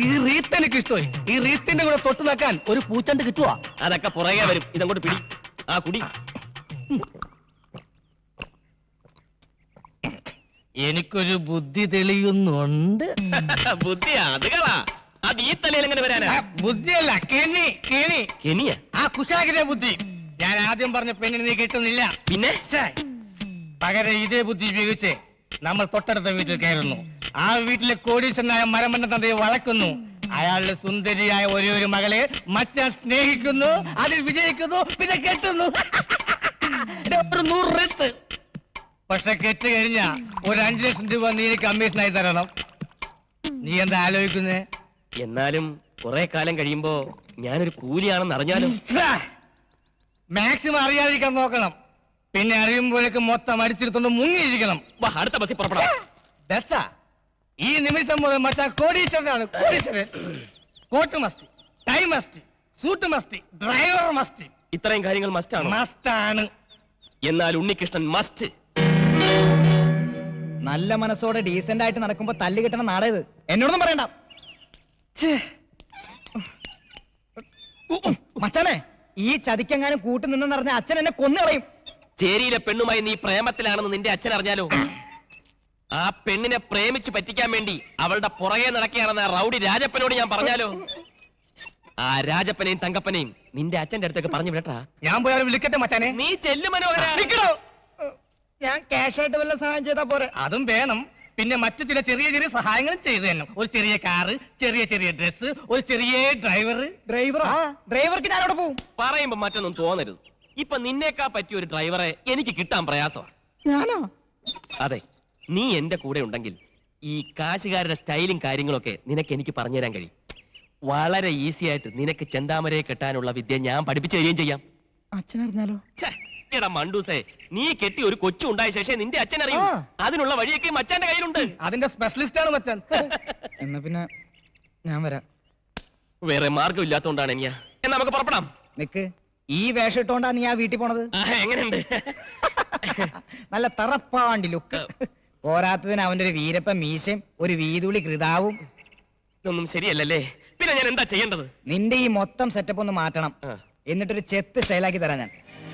ഈ റീത്ത് എനിക്ക് ഇഷ്ടമായി. ഈ റീത്തിന്റെ കൂടെ തൊട്ട് നിൽക്കാൻ ഒരു പൂച്ചണ്ട് കിട്ടുവാ. അതൊക്കെ പുറകെ വരും. ഇതങ്ങോട്ട് പിടി. ആ കുടി. എനിക്കൊരു ബുദ്ധി തെളിയുന്നുണ്ട്. ബുദ്ധിയാ അത് കളാ. അത് ഈ തലയിൽ എങ്ങനെ വരാനാ? ബുദ്ധിയല്ല, കെണി. കെനിയ? ആ കുശാകിന്റെ ബുദ്ധി. ഞാൻ ആദ്യം പറഞ്ഞ പെണ്ണിന് നീ കിട്ടുന്നില്ല. പിന്നെ പകരം ഇതേ ബുദ്ധി ഉപയോഗിച്ച് നമ്മൾ തൊട്ടടുത്ത വീട്ടിൽ കയറുന്നു. ആ വീട്ടിലെ കോടീശ്വരനായ മരമണ്ണ തന്തയെ വളക്കുന്നു. അയാളുടെ സുന്ദരിയായ ഒരു മകളെ മച്ചാൻ സ്നേഹിക്കുന്നു, അതിൽ വിജയിക്കുന്നു, പിന്നെ കെട്ടുന്നു. ഒരു 100 റെത്ത്. പക്ഷെ കെട്ട് കഴിഞ്ഞ ഒരു 5 ലക്ഷം രൂപ നീ കമ്മീഷനായി തരണം. നീ എന്താ ആലോചിക്കുന്നേ? എന്നാലും കുറെ കാലം കഴിയുമ്പോ ഞാനൊരു കൂലിയാണെന്ന് അറിഞ്ഞാലും മാക്സിമം അറിയാതിരിക്കാൻ നോക്കണം. പിന്നെ അറിയുമ്പോഴേക്ക് മൊത്തം അടിച്ചിരുത്തോണ്ട് മുങ്ങിയിരിക്കണം. അടുത്ത ബസ്സിൽ പുറപ്പെടാം. ഈ നിമിഷം മുതൽ മറ്റാ കോടീശ്വരനാണ്. കോടീശ്വരൻ. Coat must, tie must, suit must, driver must. ഇത്രയും കാര്യങ്ങൾ മസ്റ്റാണ്. മസ്റ്റാണ്. എന്നാൽ ഉണ്ണികൃഷ്ണൻ മസ്റ്റ്. നല്ല മനസ്സോടെ ഡീസന്റ് ആയിട്ട് നടക്കുമ്പോ തല്ല് കിട്ടണ നാടേത്. എന്നോടൊന്നും പറയണ്ട മച്ചാനെ. ഈ ചതിക്കെങ്ങാനും കൂട്ടു നിന്നെന്ന് പറഞ്ഞ അച്ഛൻ എന്നെ കൊന്നുകളയും. ചേരിയിലെ പെണ്ണുമായി നീ പ്രേമത്തിലാണെന്ന് നിന്റെ അച്ഛൻ അറിഞ്ഞാലോ? ആ പെണ്ണിനെ പ്രേമിച്ച് പറ്റിക്കാൻ വേണ്ടി അവളുടെ പുറകെ നടക്കുകയാണെന്ന് റൗഡി രാജപ്പനോട് ഞാൻ പറഞ്ഞാലോ? ആ രാജപ്പനെയും തങ്കപ്പനെയും നിന്റെ അച്ഛന്റെ അടുത്തേക്ക് പറഞ്ഞു വിടട്ടാ. ഞാൻ പോയി അവരെ വിളിക്കട്ടെ മച്ചാനെ. നീ ചെല്ലു മനോഹര. ഞാൻ ക്യാഷ് ആയിട്ട് വല്ല സഹായം ചെയ്താ പോരെ? അതും വേണം. പിന്നെ മറ്റു ചില ചെറിയ ചെറിയ സഹായങ്ങളും ചെയ്തു തന്നെ. ഒരു ചെറിയ കാറ്, ചെറിയ ചെറിയ ഡ്രസ്, ഒരു ചെറിയ ഡ്രൈവർക്ക് ഞാനവിടെ പോവും. പറയുമ്പോ മറ്റൊന്നും തോന്നരുത്. ഇപ്പൊ നിന്നേക്കാ പറ്റിയ ഒരു ഡ്രൈവറെ എനിക്ക് കിട്ടാൻ പ്രയാസമാണ്. ഞാനോ? അതെ, നീ എന്റെ കൂടെ ഉണ്ടെങ്കിൽ ഈ കാശുകാരുടെ സ്റ്റൈലും കാര്യങ്ങളൊക്കെ നിനക്ക് എനിക്ക് പറഞ്ഞുതരാൻ കഴിയും. വളരെ ഈസി ആയിട്ട് നിനക്ക് ചെന്താമരയെ കെട്ടാനുള്ള വിദ്യ ഞാൻ പഠിപ്പിച്ചു തരികയും ചെയ്യാം. അച്ഛനറിഞ്ഞാലോ? എടാ മണ്ടൂസേ, നീ കെട്ടി ഒരു കൊച്ചു ഉണ്ടായ ശേഷം നിന്റെ അച്ഛൻ അറിയും. അതിനുള്ള വഴിയൊക്കെ മച്ചാന്റെ കയ്യിലുണ്ട്. അതിന്റെ സ്പെഷ്യലിസ്റ്റ് ആണ് മച്ചാൻ. എന്നാ പിന്നെ ഞാൻ വരാം. വേറെ മാർഗം ഇല്ലാത്തോണ്ടാണ് എന്നാ നമുക്ക് പുറപ്പെടാം. നിക്ക്, ഈ വേഷം ഇട്ടോണ്ടാ നീ ആ വീട്ടിൽ പോണത്? എങ്ങനെയുണ്ട്? നല്ല തറപ്പാണ്ടി ലുക്ക്. പോരാത്തതിന് അവന്റെ ഒരു വീരപ്പ മീശയും ഒരു വീതുളി കൃതാവും. ഇതൊന്നും ശരിയല്ലല്ലേ? പിന്നെ ഞാൻ എന്താ ചെയ്യേണ്ടത്? നിന്റെ ഈ മൊത്തം സെറ്റപ്പ് ഒന്ന് മാറ്റണം. എന്നിട്ടൊരു ചെത്ത് സ്റ്റൈലാക്കി തരാം ഞാൻ.